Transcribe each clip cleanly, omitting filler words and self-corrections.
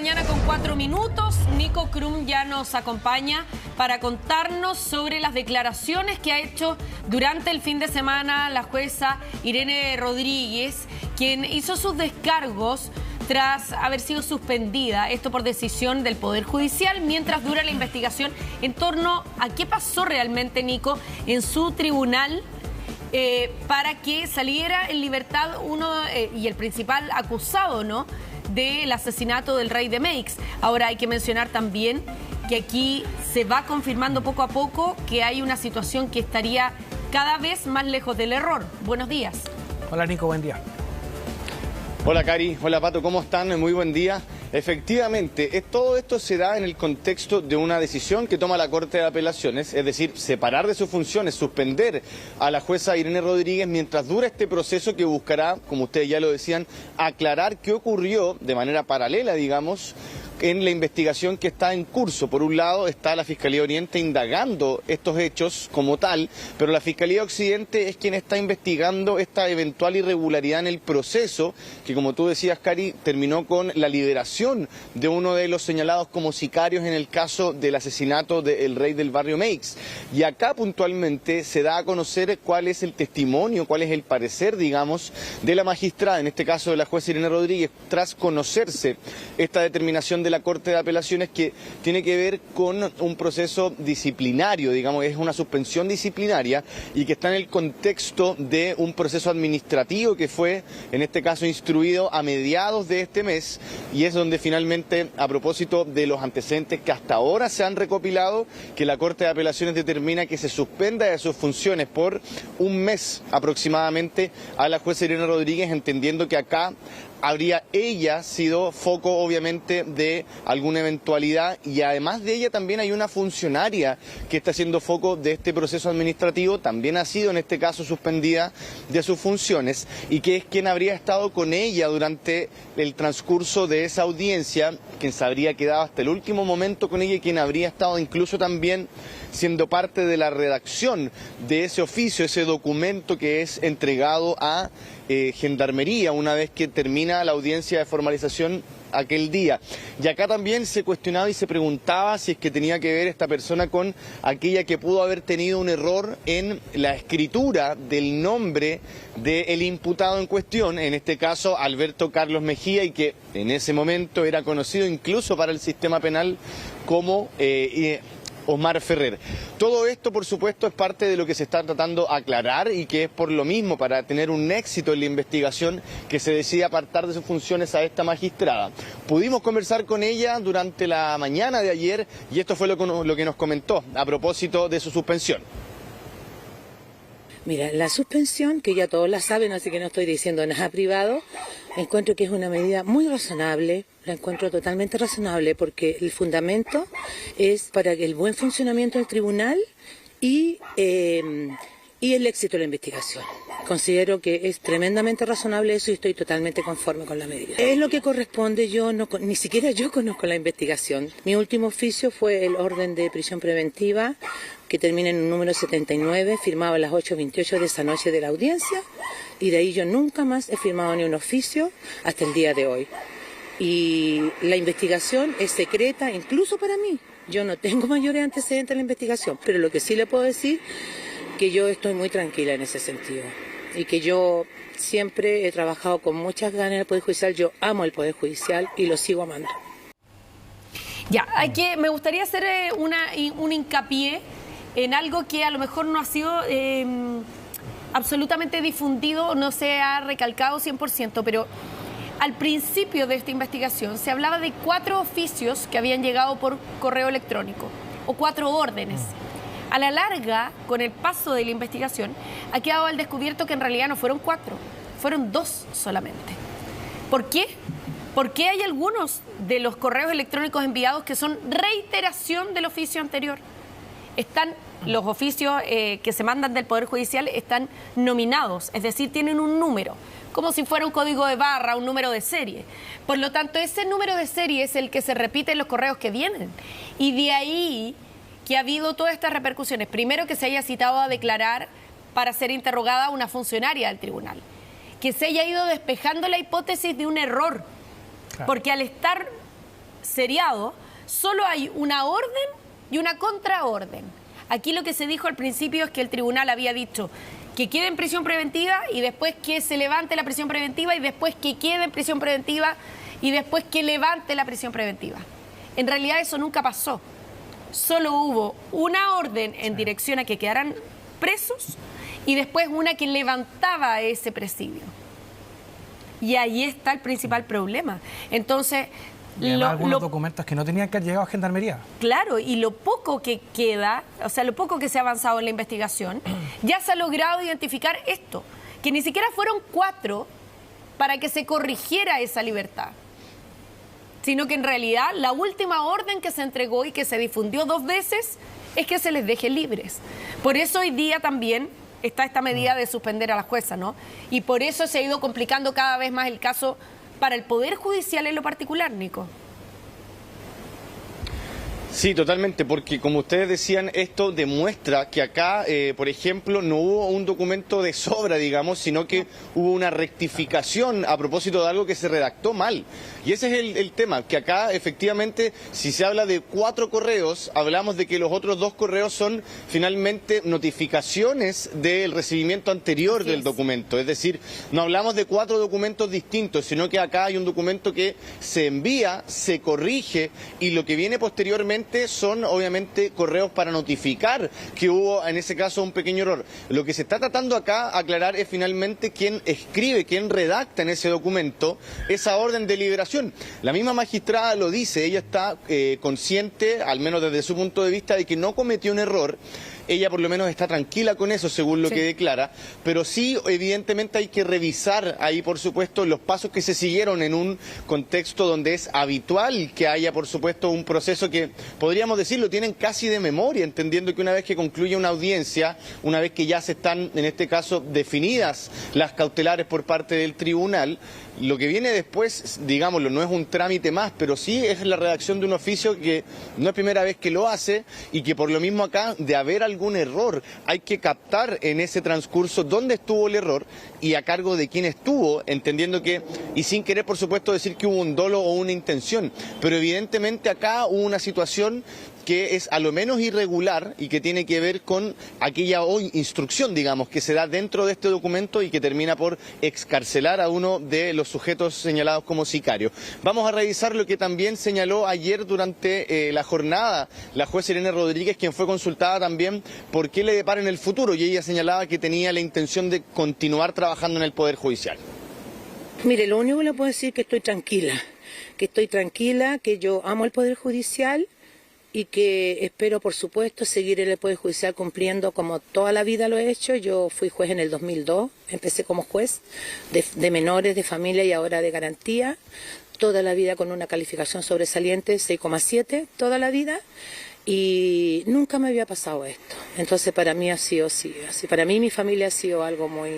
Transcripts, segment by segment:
mañana con 4 minutos. Nico Krum ya nos acompaña para contarnos sobre las declaraciones que ha hecho durante el fin de semana la jueza Irene Rodríguez, quien hizo sus descargos tras haber sido suspendida, esto por decisión del Poder Judicial, mientras dura la investigación en torno a qué pasó realmente, Nico, en su tribunal para que saliera en libertad uno y el principal acusado, ¿no?, del asesinato del rey de Meix. Ahora hay que mencionar también que aquí se va confirmando poco a poco que hay una situación que estaría cada vez más lejos del error. Buenos días. Hola Nico, buen día. Hola Cari, hola Pato, ¿cómo están? Muy buen día. Efectivamente, todo esto se da en el contexto de una decisión que toma la Corte de Apelaciones, es decir, separar de sus funciones, suspender a la jueza Irene Rodríguez mientras dura este proceso que buscará, como ustedes ya lo decían, aclarar qué ocurrió de manera paralela, digamos, en la investigación que está en curso. Por un lado está la Fiscalía Oriente indagando estos hechos como tal, pero la Fiscalía Occidente es quien está investigando esta eventual irregularidad en el proceso, que como tú decías, Cari, terminó con la liberación de uno de los señalados como sicarios en el caso del asesinato del rey del barrio Meix. Y acá puntualmente se da a conocer cuál es el testimonio, cuál es el parecer, digamos, de la magistrada, en este caso de la jueza Irene Rodríguez, tras conocerse esta determinación de la Corte de Apelaciones que tiene que ver con un proceso disciplinario, digamos, es una suspensión disciplinaria y que está en el contexto de un proceso administrativo que fue, en este caso, instruido a mediados de este mes, y es donde finalmente, a propósito de los antecedentes que hasta ahora se han recopilado, que la Corte de Apelaciones determina que se suspenda de sus funciones por un mes aproximadamente a la jueza Irene Rodríguez, entendiendo que acá habría ella sido foco obviamente de alguna eventualidad, y además de ella también hay una funcionaria que está siendo foco de este proceso administrativo, también ha sido en este caso suspendida de sus funciones, y que es quien habría estado con ella durante el transcurso de esa audiencia, quien se habría quedado hasta el último momento con ella y quien habría estado incluso también siendo parte de la redacción de ese oficio, ese documento que es entregado a Gendarmería una vez que termina la audiencia de formalización aquel día. Y acá también se cuestionaba y se preguntaba si es que tenía que ver esta persona con aquella que pudo haber tenido un error en la escritura del nombre del imputado en cuestión, en este caso Alberto Carlos Mejía, y que en ese momento era conocido incluso para el sistema penal como Omar Ferrer. Todo esto, por supuesto, es parte de lo que se está tratando de aclarar y que es por lo mismo, para tener un éxito en la investigación, que se decide apartar de sus funciones a esta magistrada. Pudimos conversar con ella durante la mañana de ayer y esto fue lo que nos comentó a propósito de su suspensión. Mira, la suspensión, que ya todos la saben, así que no estoy diciendo nada privado, encuentro que es una medida muy razonable, la encuentro totalmente razonable, porque el fundamento es para el buen funcionamiento del tribunal y el éxito de la investigación. Considero que es tremendamente razonable eso y estoy totalmente conforme con la medida. Es lo que corresponde, ni siquiera yo conozco la investigación. Mi último oficio fue el orden de prisión preventiva, que termina en un número 79, firmado a las 8:28 de esa noche de la audiencia, y de ahí yo nunca más he firmado ni un oficio hasta el día de hoy. Y la investigación es secreta, incluso para mí. Yo no tengo mayores antecedentes en la investigación, pero lo que sí le puedo decir que yo estoy muy tranquila en ese sentido y que yo siempre he trabajado con muchas ganas en el Poder Judicial. Yo amo el Poder Judicial y lo sigo amando. Ya, me gustaría hacer un hincapié en algo que a lo mejor no ha sido absolutamente difundido, no se ha recalcado 100%, pero al principio de esta investigación se hablaba de 4 oficios que habían llegado por correo electrónico, o 4 órdenes. A la larga, con el paso de la investigación, ha quedado al descubierto que en realidad no fueron 4, fueron 2 solamente. ¿Por qué? Porque hay algunos de los correos electrónicos enviados que son reiteración del oficio anterior. Los oficios que se mandan del Poder Judicial están nominados, es decir, tienen un número, como si fuera un código de barra, un número de serie. Por lo tanto, ese número de serie es el que se repite en los correos que vienen. Y de ahí que ha habido todas estas repercusiones. Primero, que se haya citado a declarar para ser interrogada a una funcionaria del tribunal. Que se haya ido despejando la hipótesis de un error. Claro. Porque al estar seriado, solo hay una orden y una contraorden. Aquí lo que se dijo al principio es que el tribunal había dicho que quede en prisión preventiva y después que se levante la prisión preventiva y después que quede en prisión preventiva y después que levante la prisión preventiva. En realidad eso nunca pasó. Solo hubo una orden en dirección a que quedaran presos y después una que levantaba ese presidio. Y ahí está el principal problema. Entonces, y además algunos documentos que no tenían que haber llegado a Gendarmería. Claro, y lo poco que queda, o sea, lo poco que se ha avanzado en la investigación, ya se ha logrado identificar esto, que ni siquiera fueron 4 para que se corrigiera esa libertad, sino que en realidad la última orden que se entregó y que se difundió 2 veces es que se les deje libres. Por eso hoy día también está esta medida de suspender a la jueza, ¿no? Y por eso se ha ido complicando cada vez más el caso para el Poder Judicial en lo particular, Nico. Sí, totalmente, porque como ustedes decían, esto demuestra que acá, por ejemplo, no hubo un documento de sobra, digamos, sino que hubo una rectificación a propósito de algo que se redactó mal. Y ese es el tema, que acá efectivamente, si se habla de 4 correos, hablamos de que los otros 2 correos son finalmente notificaciones del recibimiento anterior del documento. Es decir, no hablamos de 4 documentos distintos, sino que acá hay un documento que se envía, se corrige y lo que viene posteriormente son obviamente correos para notificar que hubo en ese caso un pequeño error. Lo que se está tratando acá aclarar es finalmente quién escribe, quién redacta en ese documento esa orden de liberación. La misma magistrada lo dice, ella está consciente, al menos desde su punto de vista, de que no cometió un error. Ella por lo menos está tranquila con eso, según lo que declara, pero sí, evidentemente hay que revisar ahí, por supuesto, los pasos que se siguieron en un contexto donde es habitual que haya, por supuesto, un proceso que, podríamos decirlo, tienen casi de memoria, entendiendo que una vez que concluye una audiencia, una vez que ya se están, en este caso, definidas las cautelares por parte del tribunal, lo que viene después, digámoslo, no es un trámite más, pero sí es la redacción de un oficio que no es primera vez que lo hace y que por lo mismo acá, de haber algún error, hay que captar en ese transcurso dónde estuvo el error y a cargo de quién estuvo, entendiendo que, y sin querer por supuesto decir que hubo un dolo o una intención, pero evidentemente acá hubo una situación que es a lo menos irregular y que tiene que ver con aquella instrucción, digamos, que se da dentro de este documento y que termina por excarcelar a uno de los sujetos señalados como sicario. Vamos a revisar lo que también señaló ayer durante la jornada la jueza Irene Rodríguez, quien fue consultada también por qué le depara en el futuro, y ella señalaba que tenía la intención de continuar trabajando en el Poder Judicial. Mire, lo único que le puedo decir es que estoy tranquila, que yo amo el Poder Judicial y que espero, por supuesto, seguir en el Poder Judicial cumpliendo como toda la vida lo he hecho. Yo fui juez en el 2002, empecé como juez de menores, de familia y ahora de garantía, toda la vida con una calificación sobresaliente, 6,7, toda la vida, y nunca me había pasado esto. Entonces para mí ha sido así, para mí y mi familia ha sido algo muy,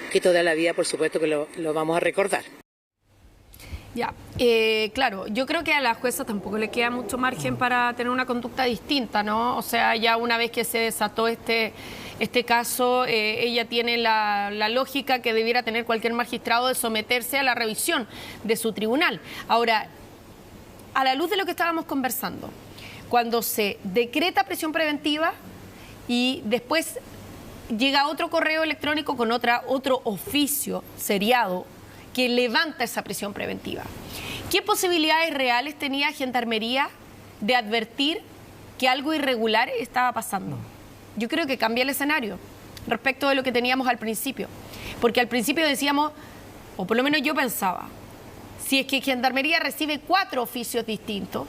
que toda la vida, por supuesto, que lo vamos a recordar. Ya, claro, yo creo que a la jueza tampoco le queda mucho margen para tener una conducta distinta, ¿no? O sea, ya una vez que se desató este caso, ella tiene la lógica que debiera tener cualquier magistrado de someterse a la revisión de su tribunal. Ahora, a la luz de lo que estábamos conversando, cuando se decreta prisión preventiva y después llega otro correo electrónico con otro oficio seriado que levanta esa prisión preventiva, ¿qué posibilidades reales tenía Gendarmería de advertir que algo irregular estaba pasando? Yo creo que cambia el escenario respecto de lo que teníamos al principio, porque al principio decíamos, o por lo menos yo pensaba, si es que Gendarmería recibe 4 oficios distintos,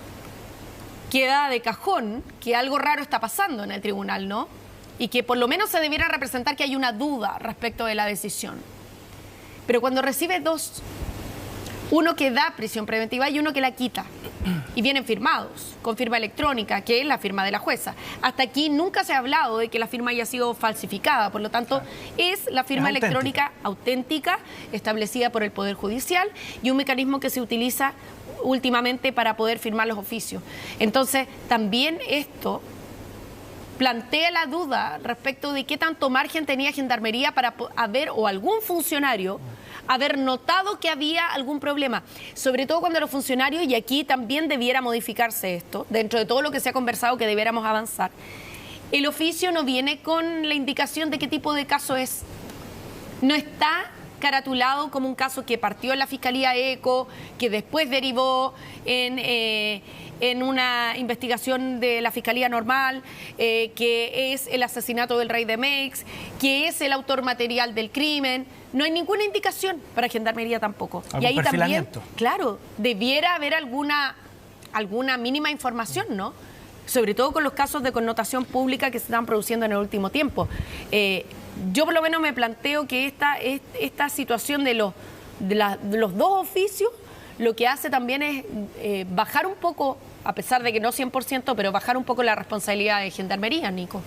queda de cajón que algo raro está pasando en el tribunal, ¿no? Y que por lo menos se debiera representar que hay una duda respecto de la decisión. Pero cuando recibe 2, uno que da prisión preventiva y uno que la quita, y vienen firmados, con firma electrónica, que es la firma de la jueza. Hasta aquí nunca se ha hablado de que la firma haya sido falsificada, por lo tanto, es la firma electrónica auténtica, establecida por el Poder Judicial, y un mecanismo que se utiliza últimamente para poder firmar los oficios. Entonces, también esto plantea la duda respecto de qué tanto margen tenía Gendarmería para haber, o algún funcionario, haber notado que había algún problema, sobre todo cuando los funcionarios, y aquí también debiera modificarse esto, dentro de todo lo que se ha conversado que debiéramos avanzar, el oficio no viene con la indicación de qué tipo de caso es. No está caratulado como un caso que partió en la Fiscalía ECO, que después derivó en una investigación de la Fiscalía Normal, que es el asesinato del rey de Mex, que es el autor material del crimen. No hay ninguna indicación para Gendarmería tampoco. Y ahí también, claro, debiera haber alguna mínima información, ¿no? Sobre todo con los casos de connotación pública que se están produciendo en el último tiempo. Yo por lo menos me planteo que esta situación de los dos oficios lo que hace también es bajar un poco, a pesar de que no 100%, pero bajar un poco la responsabilidad de Gendarmería, Nico.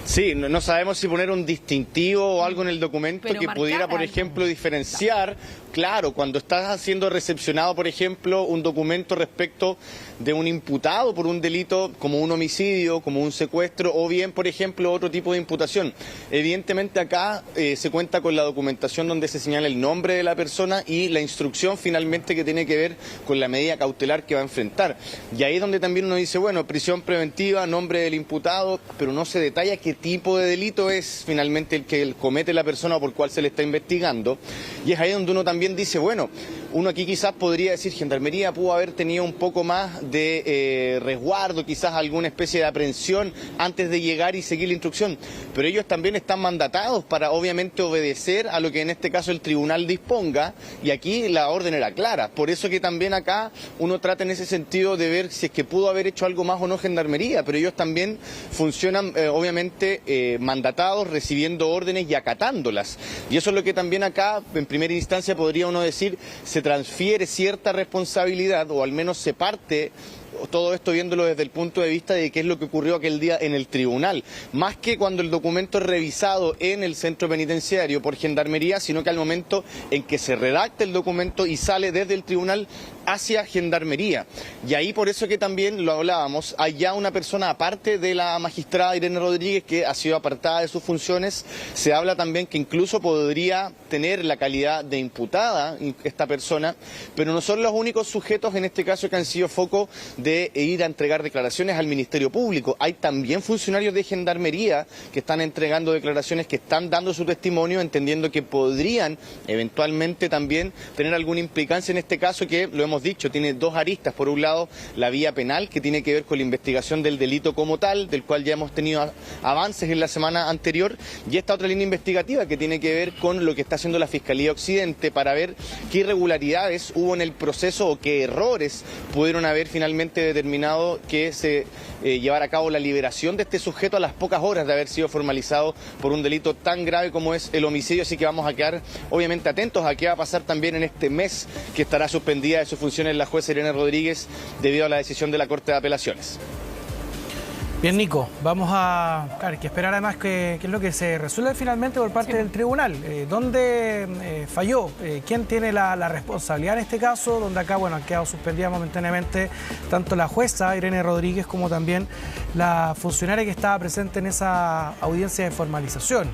Sí, no sabemos si poner un distintivo o algo en el documento que pudiera, por ejemplo, diferenciar. Claro, cuando estás siendo recepcionado, por ejemplo, un documento respecto de un imputado por un delito como un homicidio, como un secuestro o bien, por ejemplo, otro tipo de imputación. Evidentemente acá se cuenta con la documentación donde se señala el nombre de la persona y la instrucción finalmente que tiene que ver con la medida cautelar que va a enfrentar. Y ahí es donde también uno dice, bueno, prisión preventiva, nombre del imputado, pero no se detalla qué tipo de delito es finalmente el que comete la persona o por cual se le está investigando. Y es ahí donde uno también dice, bueno, uno aquí quizás podría decir, Gendarmería pudo haber tenido un poco más de resguardo, quizás alguna especie de aprehensión antes de llegar y seguir la instrucción, pero ellos también están mandatados para obviamente obedecer a lo que en este caso el tribunal disponga, y aquí la orden era clara. Por eso que también acá uno trata en ese sentido de ver si es que pudo haber hecho algo más o no Gendarmería, pero ellos también funcionan obviamente mandatados, recibiendo órdenes y acatándolas, y eso es lo que también acá en primera instancia podría uno decir se transfiere cierta responsabilidad, o al menos se parte todo esto viéndolo desde el punto de vista de qué es lo que ocurrió aquel día en el tribunal, más que cuando el documento es revisado en el centro penitenciario por Gendarmería, sino que al momento en que se redacta el documento y sale desde el tribunal hacia Gendarmería. Y ahí por eso que también lo hablábamos, hay ya una persona aparte de la magistrada Irene Rodríguez que ha sido apartada de sus funciones. Se habla también que incluso podría tener la calidad de imputada esta persona, pero no son los únicos sujetos en este caso que han sido foco de ir a entregar declaraciones al Ministerio Público. Hay también funcionarios de Gendarmería que están entregando declaraciones, que están dando su testimonio, entendiendo que podrían eventualmente también tener alguna implicancia en este caso, que lo hemos dicho, tiene dos aristas. Por un lado, la vía penal, que tiene que ver con la investigación del delito como tal, del cual ya hemos tenido avances en la semana anterior, y esta otra línea investigativa que tiene que ver con lo que está haciendo la Fiscalía Occidente para ver qué irregularidades hubo en el proceso o qué errores pudieron haber finalmente determinado que se llevara a cabo la liberación de este sujeto a las pocas horas de haber sido formalizado por un delito tan grave como es el homicidio. Así que vamos a quedar obviamente atentos a qué va a pasar también en este mes que estará suspendida de sus funciones la jueza Irene Rodríguez debido a la decisión de la Corte de Apelaciones. Bien, Nico, vamos a claro, hay que esperar además qué es lo que se resuelve finalmente por parte del tribunal. ¿Dónde falló? ¿Quién tiene la responsabilidad en este caso? Donde acá, bueno, han quedado suspendidas momentáneamente tanto la jueza Irene Rodríguez como también la funcionaria que estaba presente en esa audiencia de formalización.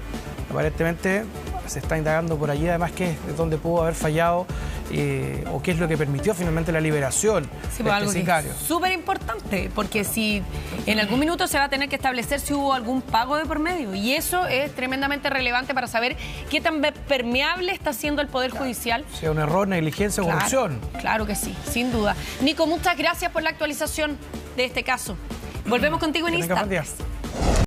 Aparentemente se está indagando por allí además qué es donde pudo haber fallado o qué es lo que permitió finalmente la liberación de este sicario. Súper importante, porque si en algún minuto se va a tener que establecer si hubo algún pago de por medio, y eso es tremendamente relevante para saber qué tan permeable está siendo el Poder Judicial. Sea un error, negligencia o corrupción. Claro que sí, sin duda. Nico, muchas gracias por la actualización de este caso. Volvemos contigo en instantes.